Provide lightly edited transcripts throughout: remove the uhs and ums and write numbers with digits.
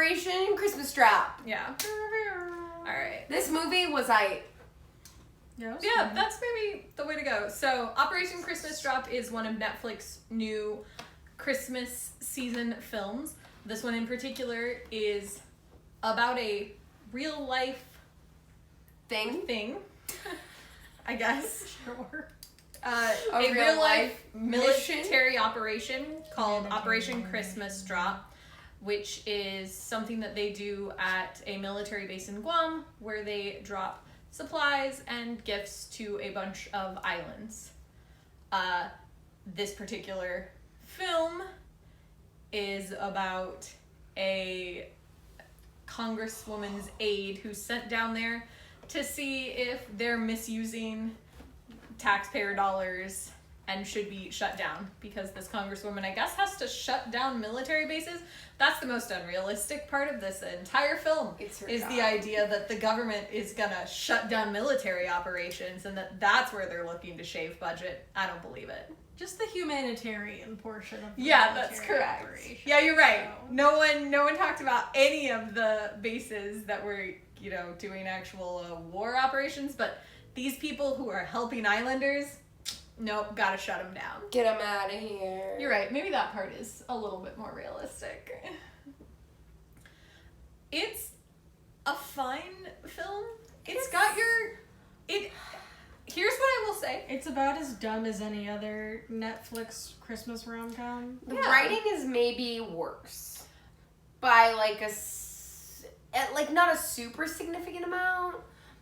Operation Christmas Drop. Yeah. Alright. This movie was Yeah, that's maybe the way to go. So, Operation Christmas Drop is one of Netflix's new Christmas season films. This one in particular is about a real life thing. I guess. Sure. A real life military operation called Operation Christmas Drop, which is something that they do at a military base in Guam, where they drop supplies and gifts to a bunch of islands. This particular film is about a congresswoman's aide who's sent down there to see if they're misusing taxpayer dollars and should be shut down, because this congresswoman, I guess, has to shut down military bases. That's the most unrealistic part of this entire film, is the idea that the government is gonna shut down military operations and that's where they're looking to shave budget. I don't believe it. Just the humanitarian portion of the that's correct. operation. Yeah, you're right. So. No one talked about any of the bases that were, doing actual war operations, but these people who are helping islanders, nope, gotta shut them down. Get them out of here. You're right. Maybe that part is a little bit more realistic. It's a fine film. It's got Here's what I will say. It's about as dumb as any other Netflix Christmas rom-com. The writing is maybe worse by not a super significant amount,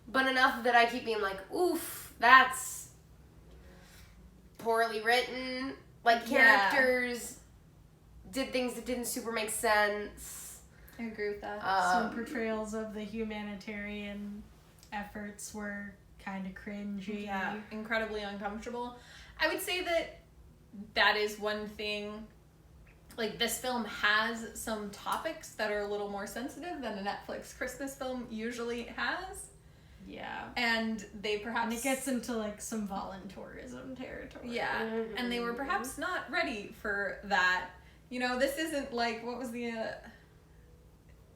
but enough that I keep being like, oof, that's poorly written. Like, characters did things that didn't super make sense. I agree with that. Some portrayals of the humanitarian efforts were kind of cringy. Yeah, incredibly uncomfortable. I would say that is one thing. Like, this film has some topics that are a little more sensitive than a Netflix Christmas film usually has. Yeah. And they perhaps... And it gets into, some voluntourism territory. Yeah. Mm-hmm. And they were perhaps not ready for that. This isn't what was the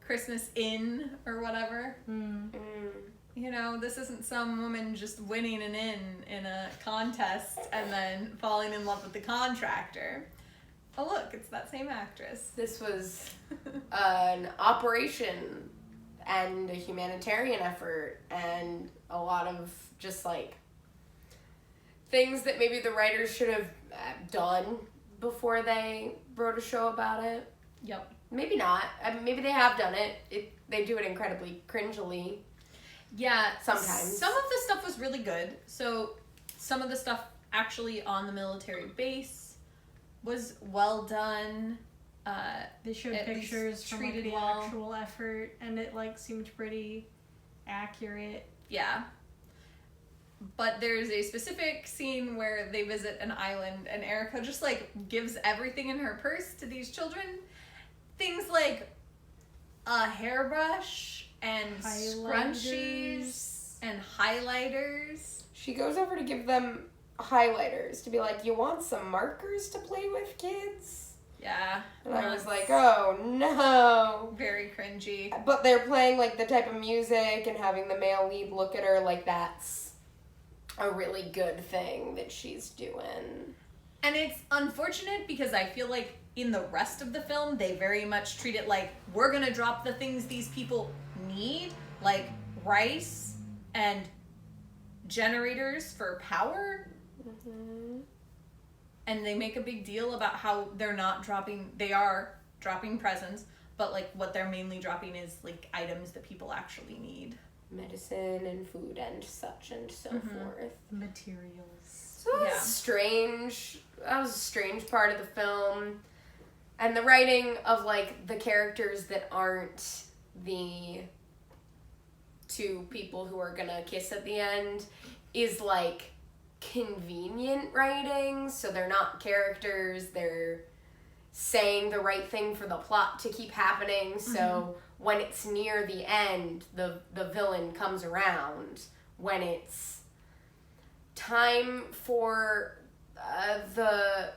Christmas Inn or whatever? This isn't some woman just winning an inn in a contest and then falling in love with the contractor. Oh, look, it's that same actress. This was an operation and a humanitarian effort and a lot of just things that maybe the writers should have done before they wrote a show about it. Yep. Maybe not. Maybe they have done it. They do it incredibly cringily. Yeah. Sometimes. Some of the stuff was really good. So some of the stuff actually on the military base was well done. They showed pictures from the actual effort, and it seemed pretty accurate. Yeah. But there's a specific scene where they visit an island, and Erica just gives everything in her purse to these children. Things like a hairbrush and scrunchies and highlighters. She goes over to give them highlighters to be like, you want some markers to play with, kids? Yeah. And I was like, oh no. Very cringy. But they're playing the type of music and having the male lead look at her like that's a really good thing that she's doing. And it's unfortunate because I feel like in the rest of the film, they very much treat it like we're gonna drop the things these people need, like rice and generators for power. Mm-hmm. And they make a big deal about how they are dropping presents, but what they're mainly dropping is items that people actually need. Medicine and food and such and so forth. Materials. So that was strange. That was a strange part of the film. And the writing of the characters that aren't the two people who are gonna kiss at the end is convenient writing, so they're not characters, they're saying the right thing for the plot to keep happening, so when it's near the end, the villain comes around. When it's time for the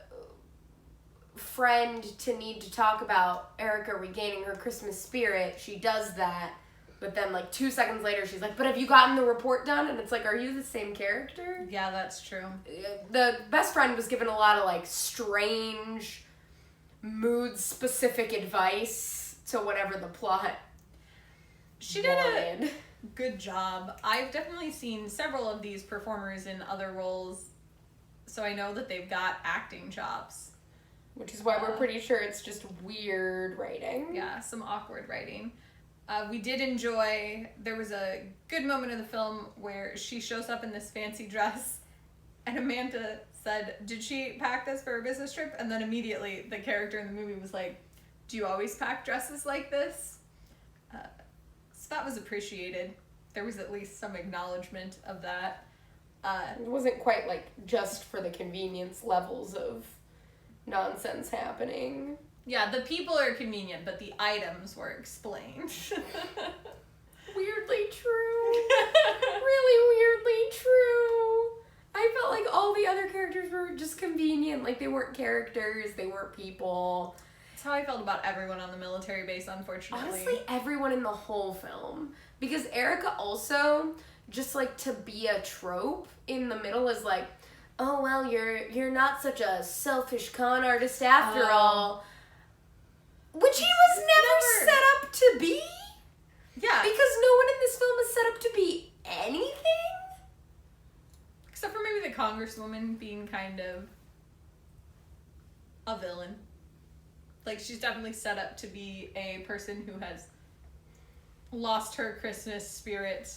friend to need to talk about Erica regaining her Christmas spirit, she does that. But then, like, 2 seconds later, she's like, but have you gotten the report done? And it's like, are you the same character? Yeah, that's true. The best friend was given a lot of, like, strange, mood-specific advice to whatever the plot She did a good job. I've definitely seen several of these performers in other roles, so I know that they've got acting chops. Which is why we're pretty sure it's just weird writing. Yeah, some awkward writing. We did enjoy, there was a good moment in the film where she shows up in this fancy dress, and Amanda said, did she pack this for a business trip? And then immediately the character in the movie was like, do you always pack dresses like this? So that was appreciated. There was at least some acknowledgement of that. It wasn't quite like just for the convenience levels of nonsense happening. Yeah, the people are convenient, but the items were explained. Weirdly true. Really weirdly true. I felt like all the other characters were just convenient. Like, they weren't characters, they weren't people. That's how I felt about everyone on the military base, unfortunately. Honestly, everyone in the whole film. Because Erica also, just like to be a trope in the middle, is like, oh, well, you're not such a selfish con artist after all. Which he was never set up to be. Yeah. Because no one in this film is set up to be anything. Except for maybe the congresswoman being kind of a villain. Like, she's definitely set up to be a person who has lost her Christmas spirit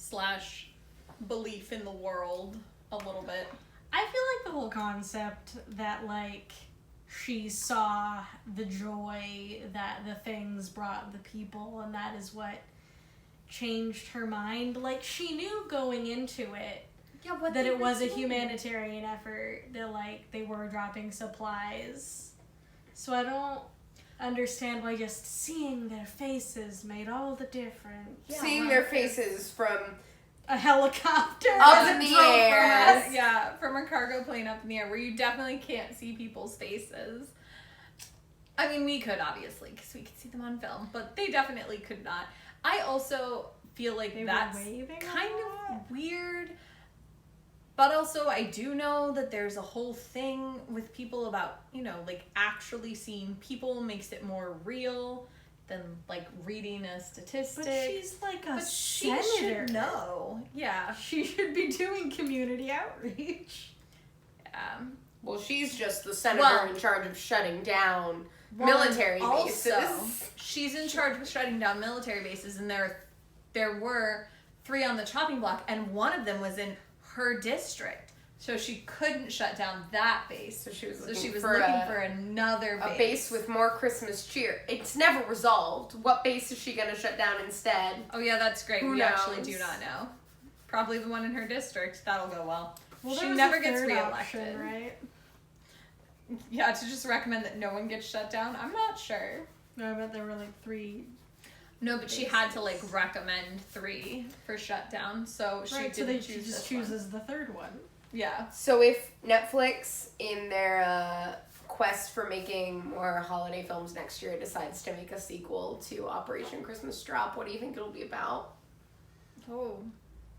/ belief in the world a little bit. I feel like the whole concept that, like, she saw the joy that the things brought the people, and that is what changed her mind. Like, she knew going into it that it was a humanitarian effort, that, like, they were dropping supplies. So I don't understand why just seeing their faces made all the difference. Seeing their faces from a helicopter up in the air. From a cargo plane up in the air, where you definitely can't see people's faces. I mean, we could, obviously, because we could see them on film, but they definitely could not. I also feel like that's kind of weird, but also I do know that there's a whole thing with people about, you know, like, actually seeing people makes it more real than, like, reading a statistic. But she's like a senator. She should know. Yeah. She should be doing community outreach. Well, she's just the senator in charge of shutting down military bases. She's in charge of shutting down military bases, and there were 3 on the chopping block, and one of them was in her district. So she couldn't shut down that base. So she was looking for another base. A base with more Christmas cheer. It's never resolved. What base is she going to shut down instead? Oh, yeah, that's great. Who we knows? Actually do not know. Probably the one in her district. That'll go well. She never gets reelected. Option, right? Yeah, to just recommend that no one gets shut down? I'm not sure. No, I bet there were like 3. No, but she had to, like, recommend 3 for shutdown, so she didn't choose she just this chooses the 3rd one. Yeah. So if Netflix, in their quest for making more holiday films next year, decides to make a sequel to Operation Christmas Drop, what do you think it'll be about? Oh,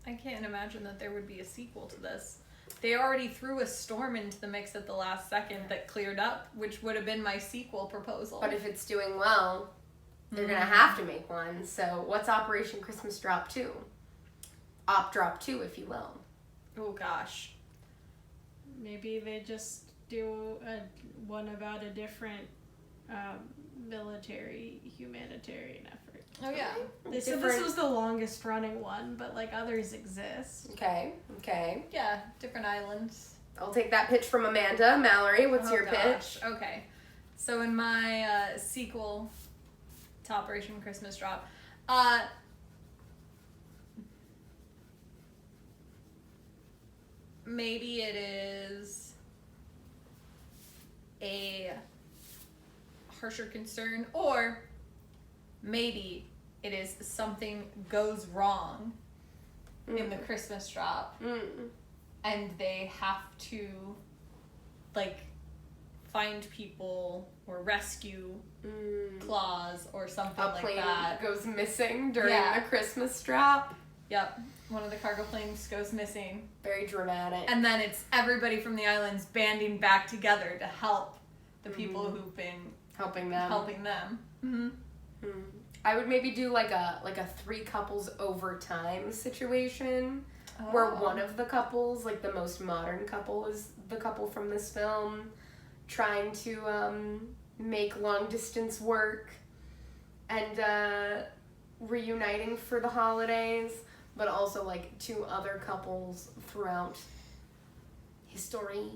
I can't imagine that there would be a sequel to this. They already threw a storm into the mix at the last second that cleared up, which would have been my sequel proposal. But if it's doing well, they're going to have to make one. So what's Operation Christmas Drop 2? Op Drop 2, if you will. Oh, gosh. Maybe they just do one about a different military humanitarian effort. Oh, yeah. They said this was the longest running one, but, like, others exist. Okay. Yeah, different islands. I'll take that pitch from Amanda. Mallory, what's your pitch? Okay. So in my sequel to Operation Christmas Drop, maybe it is a harsher concern, or maybe it is something goes wrong in the Christmas drop, and they have to, like, find people or rescue Claus or something like plane that. goes missing during Yeah. the Christmas drop. Yep. One of the cargo planes goes missing. Very dramatic. And then it's everybody from the islands banding back together to help the people who've been helping them. Mm-hmm. I would maybe do like a 3 couples over time situation where one of the couples, like the most modern couple, is the couple from this film trying to make long distance work and reuniting for the holidays, but also like 2 other couples throughout history.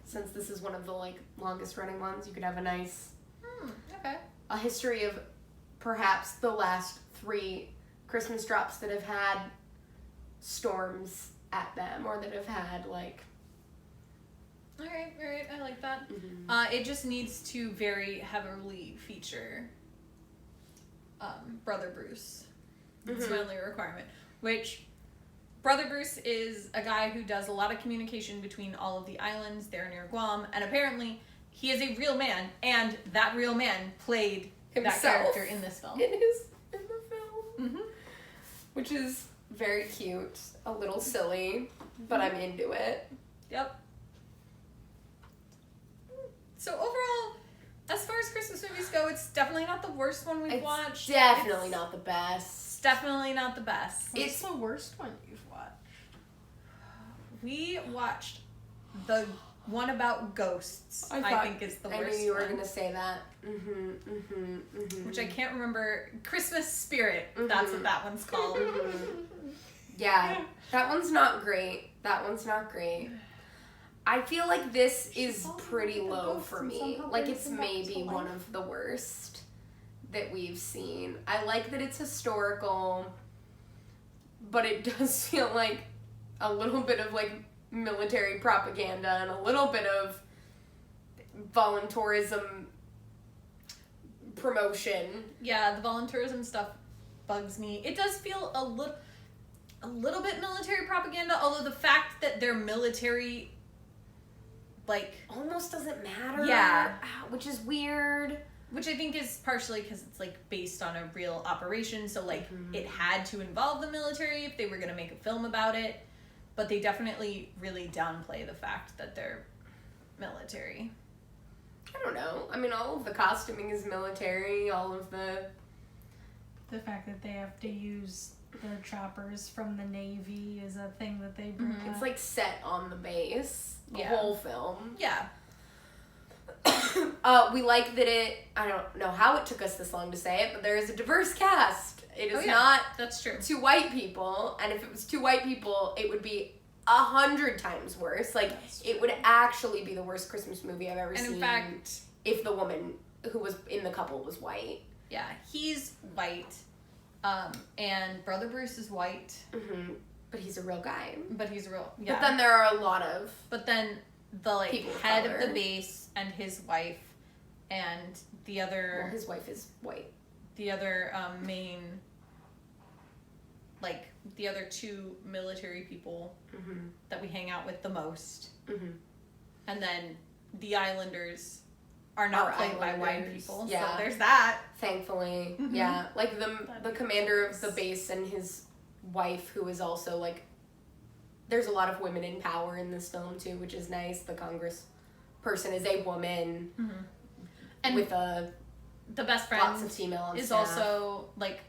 Since this is one of the like longest running ones, you could have a nice a history of perhaps the last 3 Christmas drops that have had storms at them or that have had like. All right, I like that. It just needs to very heavily feature Brother Bruce. That's my only requirement. Which, Brother Bruce is a guy who does a lot of communication between all of the islands. They're near Guam, and apparently he is a real man, and that real man played Himself that character in this film. in the film, which is very cute, a little silly, but I'm into it. Yep. So overall, as far as Christmas movies go, it's definitely not the worst one we've watched. Definitely not the best. It's definitely not the best. What's the worst one you've watched? We watched the one about ghosts. I think is the worst. I knew you were one, gonna say that. which I can't remember. Christmas Spirit. That's what that one's called. Yeah, that one's not great. I feel like this is pretty low for me. Like, it's maybe one of the worst that we've seen. I like that it's historical, but it does feel like a little bit of, like, military propaganda and a little bit of volunteerism promotion. Yeah, the volunteerism stuff bugs me. It does feel a little bit military propaganda, although the fact that they're military, like, almost doesn't matter. Yeah. Which is weird. Which I think is partially because it's, like, based on a real operation, so, like, it had to involve the military if they were going to make a film about it, but they definitely really downplay the fact that they're military. I don't know. I mean, all of the costuming is military, all of the fact that they have to use the choppers from the Navy is a thing that they bring up. It's like set on the base, the Yeah. whole film. Yeah. We like that I don't know how it took us this long to say it, but there is a diverse cast. It is not That's true. 2 white people, and if it was 2 white people, it would be 100 times worse. Like, it would actually be the worst Christmas movie I've ever seen. And in fact, if the woman who was in the couple was white. yeah, he's white, and Brother Bruce is white. But he's a real guy. But he's real, yeah. But then there are a lot of But then the, like, people of head of color. the base and his wife and the other... well, his wife is white. The other main... Like, the other 2 military people that we hang out with the most. And then the Islanders are not played by white people. Yeah. So there's that. Thankfully. Yeah. Like, the commander of the base and his wife, who is also, like... There's a lot of women in power in this film, too, which is nice. The Congress person is a woman And with the best friend lots of female on is staff. also, like,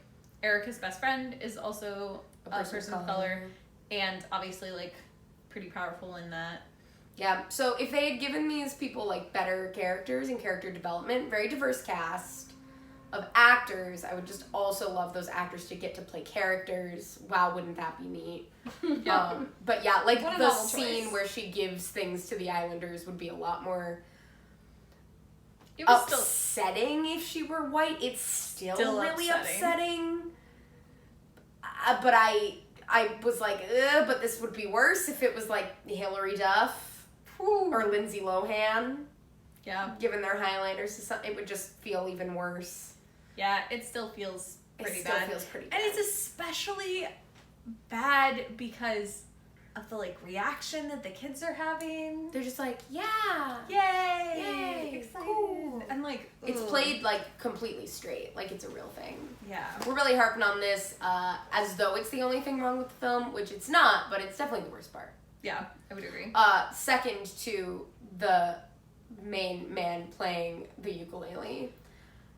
Erica's best friend is also a person of color. And obviously, like, pretty powerful in that. Yeah, so if they had given these people, like, better characters and character development, very diverse cast of actors, I would just also love those actors to get to play characters. Wow, wouldn't that be neat? But yeah, like, What a the novel scene choice. where she gives things to the Islanders would be a lot more It was still... upsetting if she were white. It's still really upsetting. But I was like, ugh, but this would be worse if it was like Hilary Duff or Lindsay Lohan. Yeah. Given their highlighters to it would just feel even worse. Yeah, it still feels pretty It still bad. feels pretty bad. And it's especially bad because of the like reaction that the kids are having. They're just like, yeah, Yay! excited. Cool. And like It's played like completely straight, like it's a real thing. Yeah. We're really harping on this as though it's the only thing wrong with the film, which it's not, but it's definitely the worst part. Yeah, I would agree. Second to the main man playing the ukulele,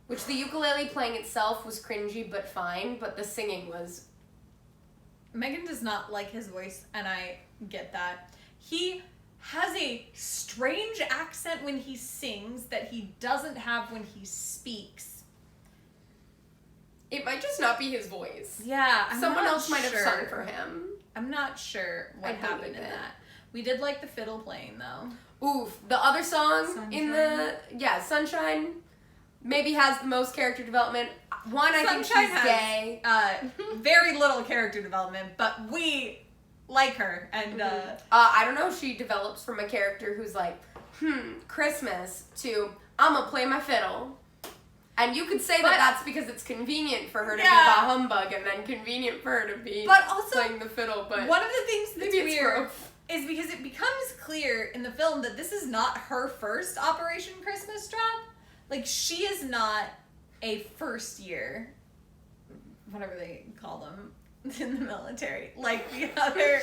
which the ukulele playing itself was cringy but fine, but the singing was... Megan does not like his voice, and I get that. He has a strange accent when he sings that he doesn't have when he speaks. It might just not be his voice. Yeah, Someone else might have sung for him. I'm not sure what happened in that. We did like the fiddle playing, though. Oof, the other song in the... Sunshine. Yeah, Sunshine maybe has the most character development. One, I think Sunshine she's gay. Very little character development, but we like her, and I don't know, she develops from a character who's like, Christmas, to, I'm gonna play my fiddle. And you could say that that's because it's convenient for her to be bah humbug, and then convenient for her to be playing the fiddle, but... one of the things that's maybe it's weird growth. is because it becomes clear in the film that this is not her first Operation Christmas Drop. Like, she is not a first year, whatever they call them in the military. Like, the other,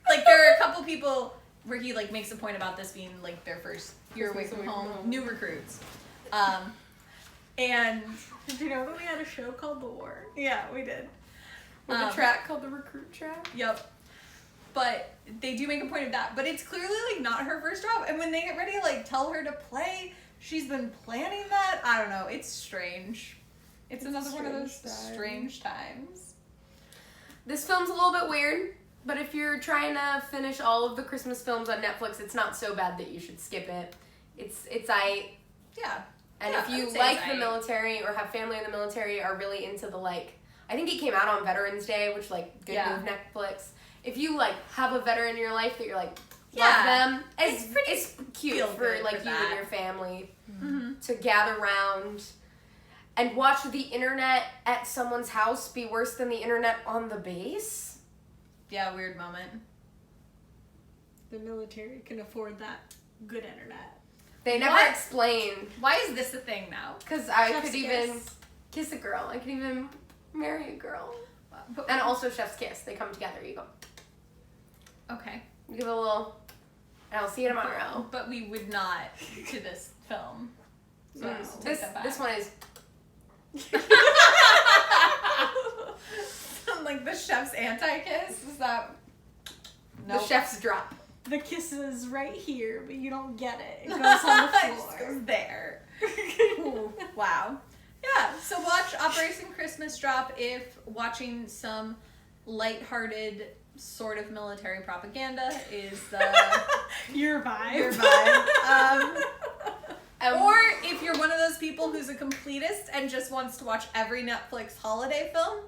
like, there are a couple people where he, like, makes a point about this being, like, their first year away from home, new recruits. And... Did you know that we had a show called The War? Yeah, we did. With a track called the Recruit Track? Yep. But they do make a point of that. But it's clearly, like, not her first job. And when they get ready to, like, tell her to play, she's been planning that. I don't know. It's strange. It's another one of those strange times. This film's a little bit weird, but if you're trying to finish all of the Christmas films on Netflix, it's not so bad that you should skip it. It's Yeah. And Yeah, if you I'd say like it's the aight. military or have family in the military, are really into the, like, I think it came out on Veterans Day, which, like, good move, Netflix. If you, like, have a veteran in your life that you're like, love them, it's cute feel for, good like, for you that. and your family Mm-hmm. to gather around and watch the internet at someone's house be worse than the internet on the base. Yeah, weird moment. The military can afford that good internet. They never What? explain. Why is this a thing now? Because I Chef's could even kiss. kiss a girl. I could even marry a girl. But, And also Chef's Kiss. They come together. You go. okay. You give a little. And I'll see you tomorrow. But we would not to this film. So I just take that back. This one is. Like the chef's anti-kiss? Is that... The chef's drop. The kiss is right here, but you don't get it. It goes on the It just floor. goes there. Ooh, wow. Yeah, so watch Operation Christmas Drop if watching some lighthearted sort of military propaganda is Your vibe. your vibe. Or if you're one of those people who's a completist and just wants to watch every Netflix holiday film,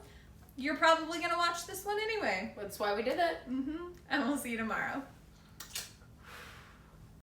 you're probably going to watch this one anyway. That's why we did it. And we'll see you tomorrow.